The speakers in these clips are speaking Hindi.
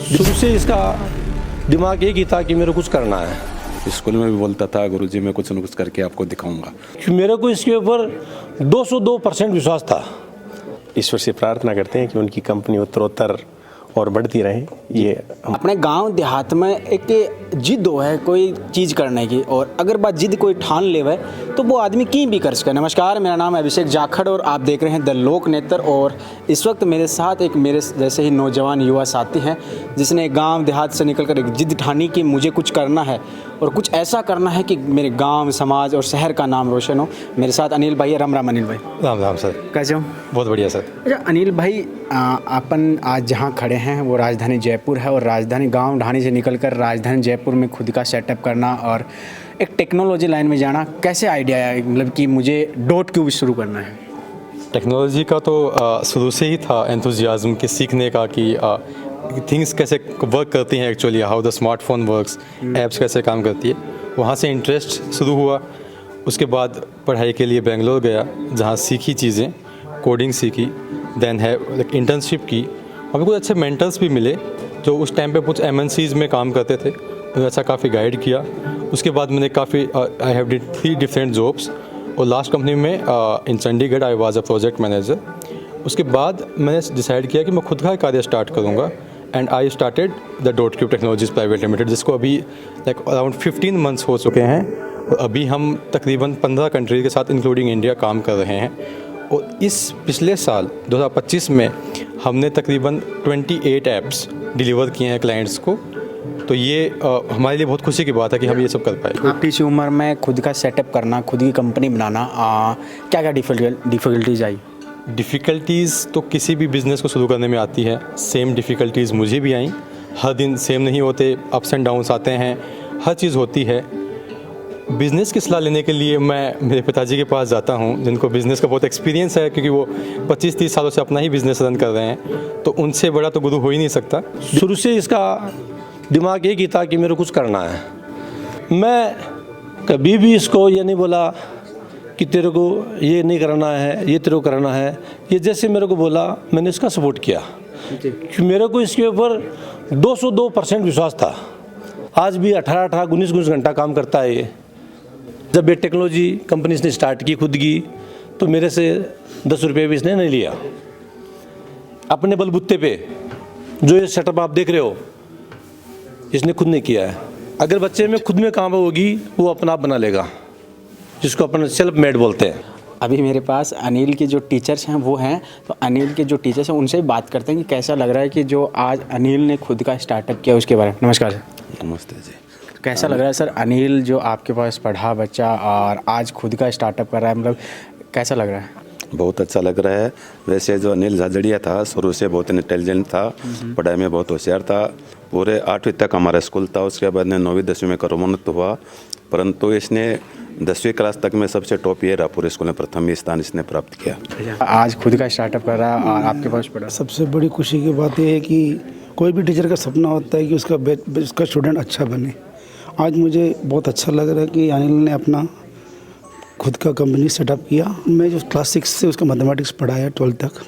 शुरू से इसका दिमाग एक ही था कि मेरे को कुछ करना है। स्कूल में भी बोलता था गुरुजी मैं कुछ न कुछ करके आपको दिखाऊंगा। मेरे को इसके ऊपर 202% विश्वास था। ईश्वर से प्रार्थना करते हैं कि उनकी कंपनी उत्तरोत्तर और बढ़ती रहे। ये अपने गांव देहात में एक जिद हो है कोई चीज़ करने की, और अगर बात जिद कोई ठान लेवे तो वो आदमी की भी कर सके। नमस्कार, मेरा नाम है अभिषेक जाखड़ और आप देख रहे हैं द लोक नेत्र। और इस वक्त मेरे साथ एक मेरे जैसे ही नौजवान युवा साथी हैं जिसने गांव देहात से निकलकर एक जिद ठानी कि मुझे कुछ करना है और कुछ ऐसा करना है कि मेरे गांव, समाज और शहर का नाम रोशन हो। मेरे साथ अनिल भाई है। राम राम अनिल भाई। राम राम सर। कैसे हो? बहुत बढ़िया सर। अच्छा अनिल भाई, अपन आज जहाँ खड़े हैं वो राजधानी जयपुर है, और राजधानी गांव ढाणी से निकलकर राजधानी जयपुर में खुद का सेटअप करना और एक टेक्नोलॉजी लाइन में जाना, कैसे आइडिया आया? मतलब कि मुझे डॉट क्यूब शुरू करना है। टेक्नोलॉजी का तो शुरू से ही था एंथुजियाज्म कि सीखने का कि थिंग्स कैसे वर्क करती हैं, actually how the smartphone works, apps कैसे काम करती है। वहाँ से इंटरेस्ट शुरू हुआ। उसके बाद पढ़ाई के लिए बेंगलोर गया, जहाँ सीखी चीज़ें, कोडिंग सीखी, देन है इंटर्नशिप की। हमें कुछ अच्छे मेंटर्स भी मिले जो उस टाइम पे कुछ MNCs में काम करते थे, उन्हें अच्छा काफ़ी गाइड किया। उसके बाद मैंने काफ़ी I have did 3 different jobs, और लास्ट कंपनी में in Chandigarh I was a project manager. उसके बाद मैंने डिसाइड किया कि मैं खुद का कार्य स्टार्ट करूँगा, and I started the dot cube technologies private limited, जिसको अभी लाइक अराउंड 15 मंथ्स हो चुके हैं, और अभी हम तकरीबन 15 कंट्रीज के साथ इंक्लूडिंग इंडिया काम कर रहे हैं। और इस पिछले साल 2025 में हमने तकरीबन 28 ऐप्स डिलीवर किए हैं क्लाइंट्स को। तो ये हमारे लिए बहुत खुशी की बात है कि हम ये सब कर पाए। आपकी इस उम्र में खुद का सेटअप करना, खुद की कंपनी बनाना, क्या क्या डिफ़िकल्टीज आई? डिफ़िकल्टीज़ तो किसी भी बिज़नेस को शुरू करने में आती है। सेम डिफ़िकल्टीज़ मुझे भी आई। हर दिन सेम नहीं होते, अप्स एंड डाउन्स आते हैं, हर चीज़ होती है। बिज़नेस की सलाह लेने के लिए मैं मेरे पिताजी के पास जाता हूँ, जिनको बिज़नेस का बहुत एक्सपीरियंस है, क्योंकि वो 25-30 सालों से अपना ही बिज़नेस रन कर रहे हैं। तो उनसे बड़ा तो गुरु हो ही नहीं सकता। शुरू से इसका दिमाग एक ही था कि मेरे को कुछ करना है। मैं कभी भी इसको ये नहीं बोला कि तेरे को ये नहीं करना है, ये तेरे को करना है। ये जैसे मेरे को बोला मैंने इसका सपोर्ट किया, कि मेरे को इसके ऊपर 202% विश्वास था। आज भी 18-18, 19-19 घंटा काम करता है ये। जब ये टेक्नोलॉजी कंपनी इसने स्टार्ट की खुद की, तो मेरे से 10 रुपये भी इसने नहीं लिया। अपने बलबूते पे जो ये सेटअप आप देख रहे हो, इसने खुद नहीं किया है। अगर बच्चे में खुद में काम होगी, वो अपना आप बना लेगा, जिसको अपन सेल्फ मेड बोलते हैं। अभी मेरे पास अनिल के जो टीचर्स हैं वो हैं, तो अनिल के जो टीचर्स हैं उनसे बात करते हैं कि कैसा लग रहा है कि जो आज अनिल ने खुद का स्टार्टअप किया उसके बारे में। नमस्कार सर। नमस्ते जी। कैसा लग रहा है सर, अनिल जो आपके पास पढ़ा बच्चा और आज खुद का स्टार्टअप कर रहा है, मतलब कैसा लग रहा है? बहुत अच्छा लग रहा है। वैसे जो अनिल झाझड़िया था शुरू से बहुत इंटेलिजेंट था, पढ़ाई में बहुत होशियार था। पूरे 8वीं तक हमारा स्कूल था, उसके बाद में 9वीं 10वीं में क्रमोन्नत हुआ, परंतु इसने 10वीं क्लास तक में सबसे टॉप ये रहा, पूरे स्कूल में प्रथम स्थान इसने प्राप्त किया। आज खुद का स्टार्टअप कर रहा है और आपके पास पढ़ा। सबसे बड़ी खुशी की बात यह है कि कोई भी टीचर का सपना होता है कि उसका स्टूडेंट अच्छा बने। आज मुझे बहुत अच्छा लग रहा है कि अनिल ने अपना खुद का कंपनी सेटअप किया। मैं जो क्लास 6 से उसका मैथमेटिक्स पढ़ाया 12th तक,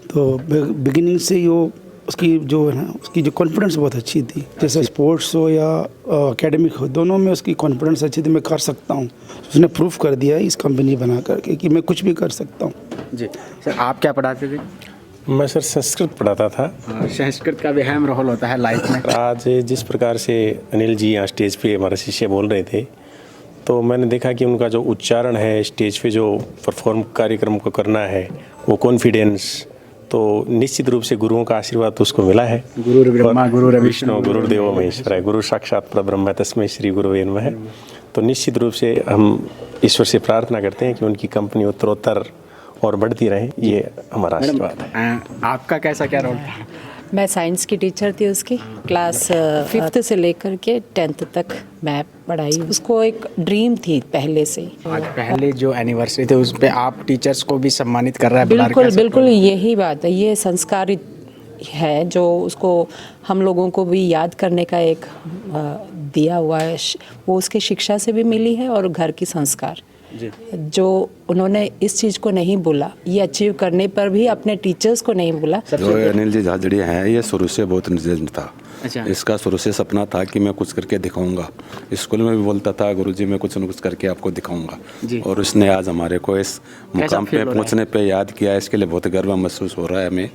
तो बिगिनिंग से ही वो उसकी जो है ना, उसकी जो कॉन्फिडेंस बहुत अच्छी थी। जैसे स्पोर्ट्स हो या एकेडमिक हो, दोनों में उसकी कॉन्फिडेंस अच्छी थी, मैं कर सकता हूँ। उसने प्रूफ कर दिया है इस कंपनी बना करके कि मैं कुछ भी कर सकता हूँ। जी सर, आप क्या पढ़ाते थे? मैं सर संस्कृत पढ़ाता था। संस्कृत का भी अहम रोल होता है लाइफ में। आज जिस प्रकार से अनिल जी यहाँ स्टेज पे हमारे शिष्य बोल रहे थे, तो मैंने देखा कि उनका जो उच्चारण है, स्टेज पे जो परफॉर्म कार्यक्रम को करना है, वो कॉन्फिडेंस, तो निश्चित रूप से गुरुओं का आशीर्वाद तो उसको मिला है। गुरु ब्रह्मा गुरु विष्णु गुरुदेवो महेश्वराय, गुरु साक्षात परब्रह्म तस्मै श्री गुरुवे नमः। तो निश्चित रूप से हम ईश्वर से प्रार्थना करते हैं कि उनकी कंपनी उत्तरोत्तर और बढ़ती रहे, ये हमारा आशीर्वाद है। आपका कैसा क्या रोल था? मैं साइंस की टीचर थी उसकी। क्लास 5th से लेकर के 10th तक मैं पढ़ाई। उसको एक ड्रीम थी पहले से। आज पहले जो एनिवर्सरी थे उस पे आप टीचर्स को भी सम्मानित कर रहा है। बिल्कुल बिल्कुल, यही बात है। ये संस्कारित है जो उसको हम लोगों को भी याद करने का एक दिया हुआ है। वो उसकी शिक्षा से भी मिली है और घर की संस्कार जो उन्होंने इस चीज़ को नहीं बोला, ये अचीव करने पर भी अपने टीचर्स को नहीं बोला। जो अनिल जी झाझड़िया हैं, ये शुरू से बहुत इंटेलिजेंट था। अच्छा। इसका शुरू से सपना था कि मैं कुछ करके दिखाऊंगा। स्कूल में भी बोलता था, गुरुजी मैं कुछ न कुछ करके आपको दिखाऊंगा। और उसने आज हमारे को इस मुकाम पे पहुंचने पे याद किया। इसके लिए बहुत गर्व महसूस हो रहा है हमें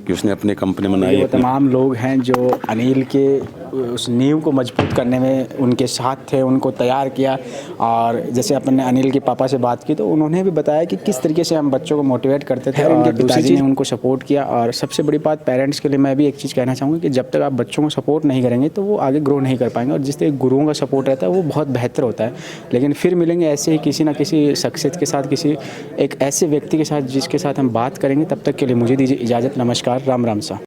कि उसने अपनी कंपनी बनाई। वो तमाम लोग हैं जो अनिल के उस नींव को मजबूत करने में उनके साथ थे, उनको तैयार किया। और जैसे अपन ने अनिल के पापा से बात की तो उन्होंने भी बताया कि किस तरीके से हम बच्चों को मोटिवेट करते थे, और उनके पिताजी ने उनको सपोर्ट किया। और सबसे बड़ी बात पेरेंट्स के लिए मैं भी एक चीज़ कहना चाहूँगा कि जब तक आप बच्चों को सपोर्ट नहीं करेंगे तो वो आगे ग्रो नहीं कर पाएंगे। और जिस तरह गुरुओं का सपोर्ट रहता है वो बहुत बेहतर होता है। लेकिन फिर मिलेंगे ऐसे ही किसी ना किसी शख्सियत के साथ, किसी एक ऐसे व्यक्ति के साथ जिसके साथ हम बात करेंगे। तब तक के लिए मुझे दीजिए इजाज़त। नमस्कार, राम राम सा।